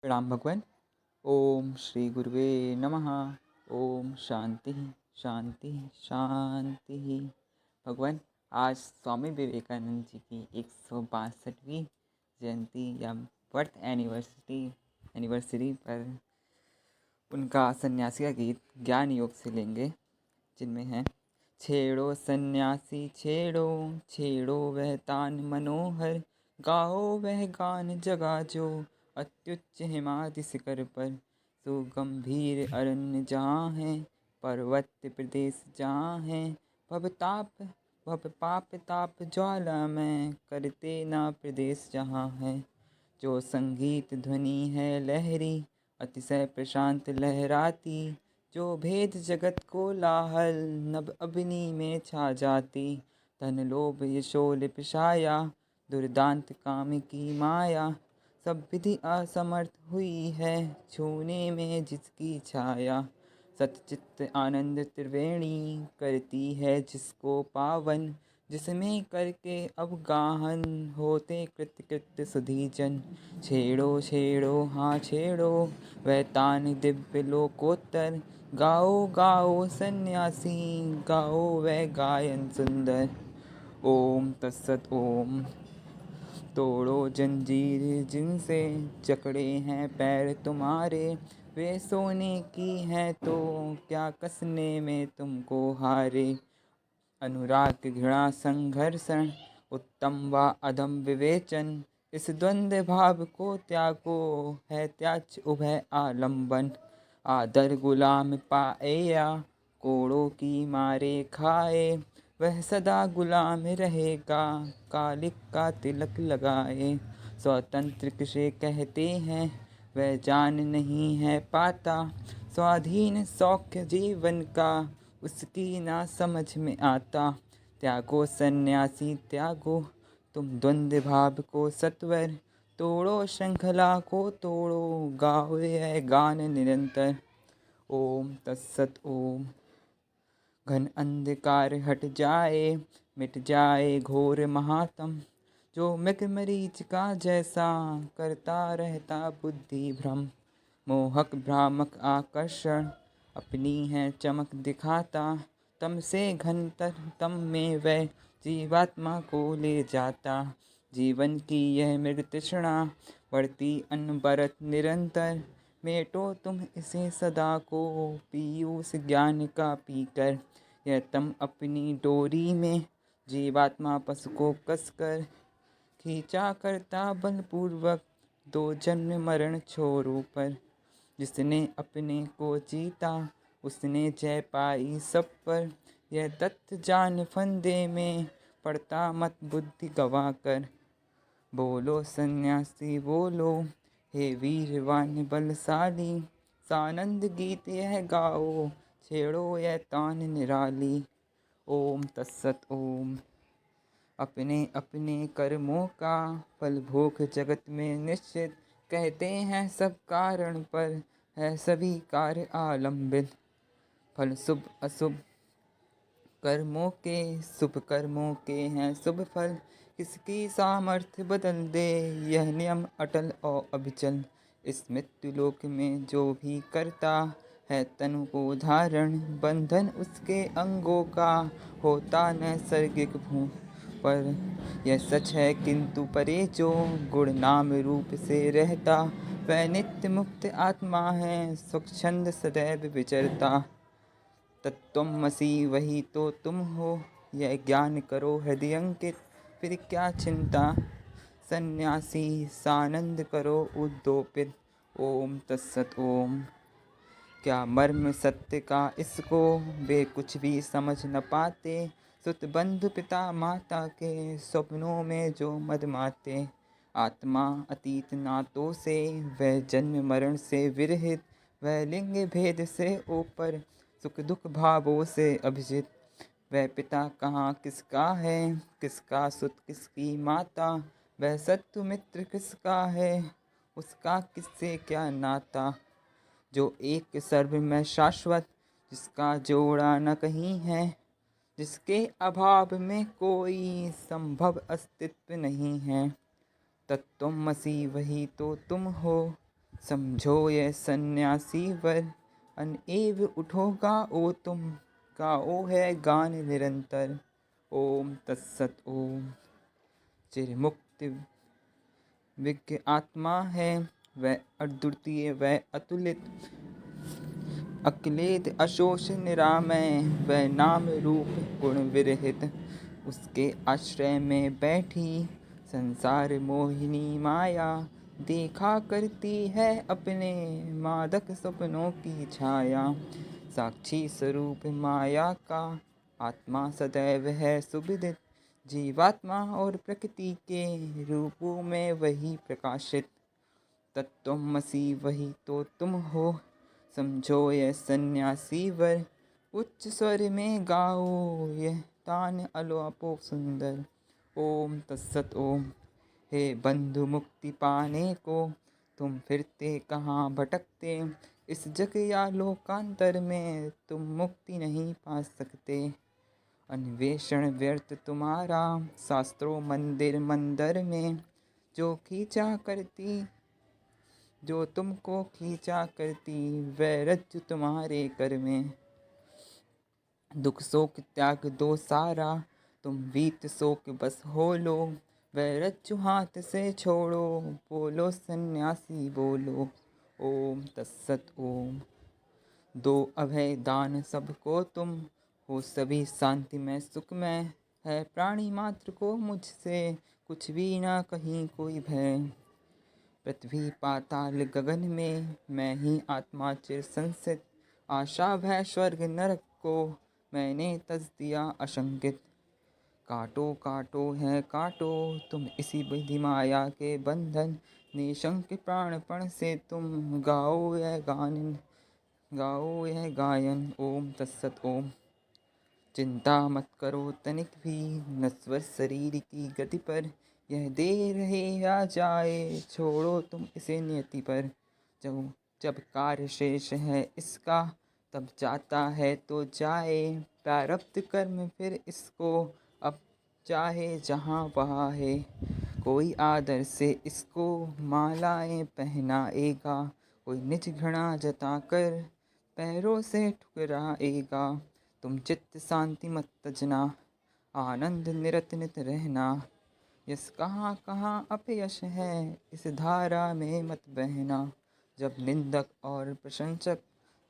प्रणाम भगवान। ओम श्री गुरुवे नमः। ओम शांति शांति शांति। भगवान, आज स्वामी विवेकानंद जी की 162वीं जयंती या बर्थ एनिवर्सरी पर उनका सन्यासी का गीत ज्ञान योग से लेंगे, जिनमें है: छेड़ो सन्यासी छेड़ो, छेड़ो वह तान मनोहर, गाओ वह गान जगा जो अत्युच्च हिमाद्रि शिखर पर। सुगंभीर अरण्य जहाँ है, पर्वत प्रदेश जहाँ है, भव पाप ताप ज्वाला में करते ना प्रदेश जहाँ है। जो संगीत ध्वनि है लहरी, अतिशय प्रशांत लहराती, जो भेद जगत को लाहल, नभ अग्नि में छा जाती। धन लोभ यशोल पिशाया, दुर्दांत काम की माया, सब विधि असमर्थ हुई है, छूने में जिसकी छाया। सतचित्त आनंद त्रिवेणी, करती है जिसको पावन, जिसमें करके अवगाहन, होते कृत्य कृत्य सुधीजन। छेड़ो छेड़ो हाँ छेड़ो, वह तान दिव्य लोकोत्तर, गाओ गाओ सन्यासी, गाओ वह गायन सुंदर। ओम तत्सत ओम। तोड़ो जंजीर जिनसे जकड़े हैं पैर तुम्हारे, वे सोने की हैं तो क्या कसने में तुमको हारे। अनुराग घृणा संघर्षण, उत्तम व अधम विवेचन, इस द्वंद्व भाव को त्यागो, है त्याज उभय आलंबन। आदर गुलाम पाएया, कोड़ों की मारे खाए, वह सदा गुलाम रहेगा, कालिक का तिलक लगाए। स्वतंत्र किसे कहते हैं, वह जान नहीं है पाता, स्वाधीन सौख्य जीवन का, उसकी ना समझ में आता। त्यागो सन्यासी त्यागो, तुम द्वंद्व भाव को सत्वर, तोड़ो श्रृंखला को तोड़ो, गाओ यह गान निरंतर। ओम तत्सत ओम। घन अंधकार हट जाए, मिट जाए घोर महातम, जो मृग मरीच का जैसा, करता रहता बुद्धि भ्रम। मोहक भ्रामक आकर्षण, अपनी है चमक दिखाता, तम से घनतर तम में वह जीवात्मा को ले जाता। जीवन की यह मृग तृष्णा, बढ़ती अनबरत निरंतर, मेटो तुम इसे सदा को, पीयूष ज्ञान का पीकर। यह तम अपनी डोरी में, जीवात्मा पशु को कसकर, खींचा करता बलपूर्वक, दो जन्म मरण छोरों पर। जिसने अपने को जीता, उसने जय पाई सब पर, यह तथ्य जान फंदे में, पड़ता मत बुद्धि गवा कर। बोलो सन्यासी बोलो, हे वीरवान बलशाली, सानंद गीत यह गाओ, छेड़ो यह तान निराली। ओम तत्सत ओम। अपने अपने कर्मों का फल भोग जगत में निश्चित, कहते हैं सब कारण पर, है सभी कार्य आलंबित। फल शुभ अशुभ कर्मों के, शुभ कर्मों के हैं शुभ फल, किसकी सामर्थ्य बदल दे, यह नियम अटल और अभिचल। इस मृत्यु लोक में जो भी करता है तनु को धारण, बंधन उसके अंगों का, होता नैसर्गिक भू पर। यह सच है किंतु परे जो, गुण नाम रूप से रहता, वह नित्य मुक्त आत्मा है, स्वच्छंद सदैव विचरता। तत्त्वमसि वही तो तुम हो, यह ज्ञान करो हृदय अंकित, फिर क्या चिंता, सन्यासी सानंद करो उद्दोपित। ओम तत्सत ओम। क्या मर्म सत्य का इसको, वे कुछ भी समझ न पाते, सुत बंधु पिता माता के, स्वप्नों में जो मदमाते। आत्मा अतीत नातों से, वह जन्म मरण से विरहित, वह लिंग भेद से ऊपर, सुख दुख भावों से अभिजित। वह पिता कहाँ किसका है, किसका सुत किसकी माता, वह शत्रु मित्र किसका है, उसका किससे क्या नाता। जो एक सर्व में शाश्वत, जिसका जोड़ा न कहीं है, जिसके अभाव में कोई संभव अस्तित्व नहीं है। तत्त्वमसि वही तो तुम हो, समझो ये सन्यासी वर, अनएव उठो गाओ तुम, गाओ है गान निरंतर। ओम तत्सत ओम। चिरमुक्त विज्ञ आत्मा है वह अद्वितीय, वह अतुलित, अक्लेद अशोष निरामय, वह नाम रूप गुण विरहित। उसके आश्रय में बैठी संसार मोहिनी माया, देखा करती है अपने मादक सपनों की छाया। साक्षी स्वरूप माया का आत्मा सदैव है सुविदित, जीवात्मा और प्रकृति के रूपों में वही प्रकाशित। तत्त्वमसि वही तो तुम हो, समझो यह सन्यासी वर। उच्च स्वर में गाओ यह तान अलोपो सुंदर। ओम तत्सत ओम। हे बंधु मुक्ति पाने को तुम फिरते कहाँ भटकते, इस जग या लोकांतर में तुम मुक्ति नहीं पा सकते। अन्वेषण व्यर्थ तुम्हारा शास्त्रों मंदिर मंदिर में, जो खींचा करती, जो तुमको खींचा करती, वह रज्जु तुम्हारे कर में। दुख शोक त्याग दो सारा, तुम वीत शोक बस हो लो, वह रज्जु हाथ से छोड़ो, बोलो सन्यासी बोलो। ओम तत्सत ओम। दो अभय दान सबको तुम, हो सभी शांति में सुख में, है प्राणी मात्र को मुझसे कुछ भी ना कहीं कोई भय। पृथ्वी पाताल गगन में मैं ही आत्मा चिर संसित, आशा भय स्वर्ग नरक को मैंने तज दिया अशंकित। काटो काटो है काटो तुम इसी विधि माया के बंधन, निशंक प्राणपण से तुम गाओ यह गान, गाओ यह गायन। ओम तत्सत ओम। चिंता मत करो तनिक भी नश्वर शरीर की गति पर, यह दे रहे या जाए छोड़ो तुम इसे नियति पर। जब जब कार्य शेष है इसका तब जाता है तो जाए, प्रारब्ध कर्म फिर इसको अब चाहे जहाँ वहाँ है। कोई आदर से इसको मालाएं पहनाएगा, कोई निज घृणा जता कर पैरों से ठुकराएगा। तुम चित्त शांति मत तजना, आनंद निरत नित रहना, यस कहाँ कहाँ अपयश है इस धारा में मत बहना। जब निंदक और प्रशंसक,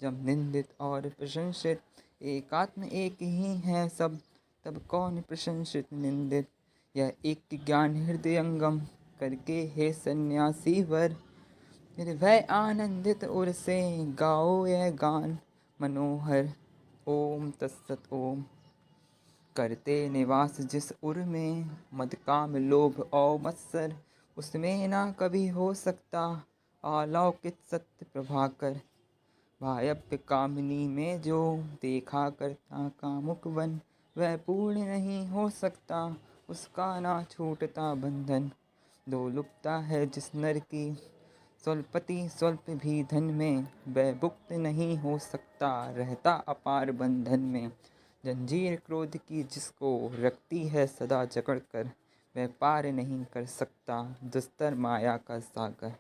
जब निंदित और प्रशंसित एकात्म एक ही है सब, तब कौन प्रशंसित निंदित। यह एक ज्ञान हृदयंगम करके हे सन्यासी वर, निर्भय आनंदित उर से गाओ यह गान मनोहर। ओम तत्सत ओम। करते निवास जिस उर में मद काम लोभ और मत्सर, उसमें ना कभी हो सकता अलौकिक सत्य प्रभाकर। भायप्य कामिनी में जो देखा करता कामुक बन, वह पूर्ण नहीं हो सकता उसका ना छूटता बंधन। दो लुप्ता है जिस नर की स्वल्पति स्वल्प भी धन में, वह मुक्त नहीं हो सकता रहता अपार बंधन में। जंजीर क्रोध की जिसको रखती है सदा जकड़ कर, वह पार नहीं कर सकता दुस्तर माया का सागर।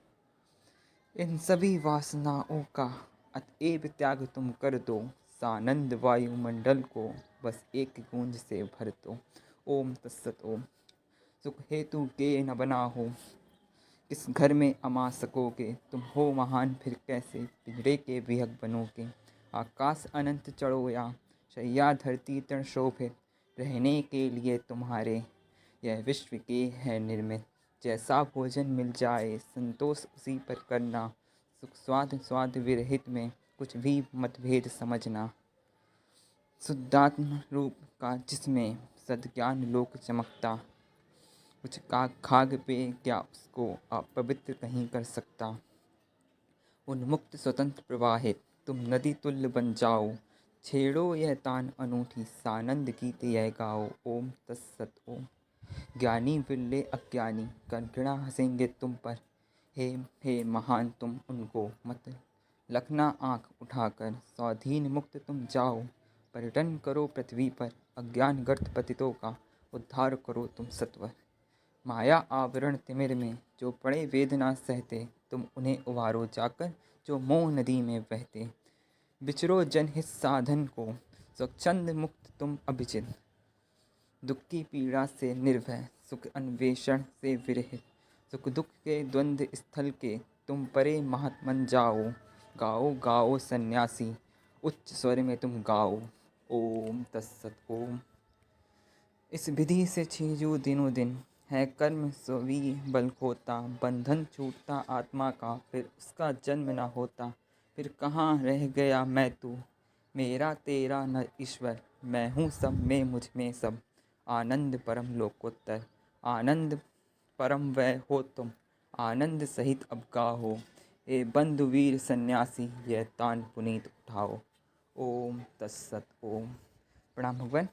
इन सभी वासनाओं का अतएव त्याग तुम कर दो, सानंद वायुमंडल को बस एक गूंज से भर दो। ओम तत्सत ओम। सुख हेतु के न बना हो, किस घर में अमा सकोगे तुम हो महान फिर कैसे पिंजरे के विहग बनोगे। आकाश अनंत चढ़ो या शैया धरती तृण शोभित, रहने के लिए तुम्हारे यह विश्व के है निर्मित। जैसा भोजन मिल जाए संतोष उसी पर करना, सुख स्वाद स्वाद विरहित में कुछ भी मतभेद समझना। शुद्धात्म रूप का जिसमें सद्ज्ञान लोक चमकता, कुछ का खाग पे क्या उसको अपवित्र कहीं कर सकता। उन्मुक्त स्वतंत्र प्रवाहित तुम नदी तुल्य बन जाओ, छेड़ो यह तान अनूठी सानंद गीत यह गाओ। ओम तत्सत ओम। ज्ञानी विरले अज्ञानी कनकना हंसेंगे तुम पर, हे महान तुम उनको मत लखना आँख उठाकर। स्वाधीन मुक्त तुम जाओ, पर्यटन करो पृथ्वी पर, अज्ञान गर्त पतितों का उद्धार करो तुम सत्वर। माया आवरण तिमिर में जो पड़े वेदना सहते, तुम उन्हें उबारो जाकर जो मोह नदी में बहते। विचरो जनहित साधन को, स्वच्छंद मुक्त तुम अभिजित। दुख की पीड़ा से निर्भय, सुख अन्वेषण से विरहित। सुख दुख के द्वंद्व स्थल के तुम परे महात्मन जाओ। गाओ गाओ सन्यासी, उच्च स्वर में तुम गाओ। ओम तत्सत ओम। इस विधि से छीजू दिनों दिन, है कर्म स्वीय बल खोता। बंधन छूटता आत्मा का, फिर उसका जन्म न होता। फिर कहाँ रह गया मैं तू, मेरा तेरा न ईश्वर। मैं हूँ सब में मुझ में सब, आनंद परम लोकोत्तर। आनंद परम वह हो तुम, आनंद सहित अब गाहो। ए बंधु वीर सन्यासी, यह तान पुनीत उठाओ। ओम तत्सत ओम। प्रणाम भगवान।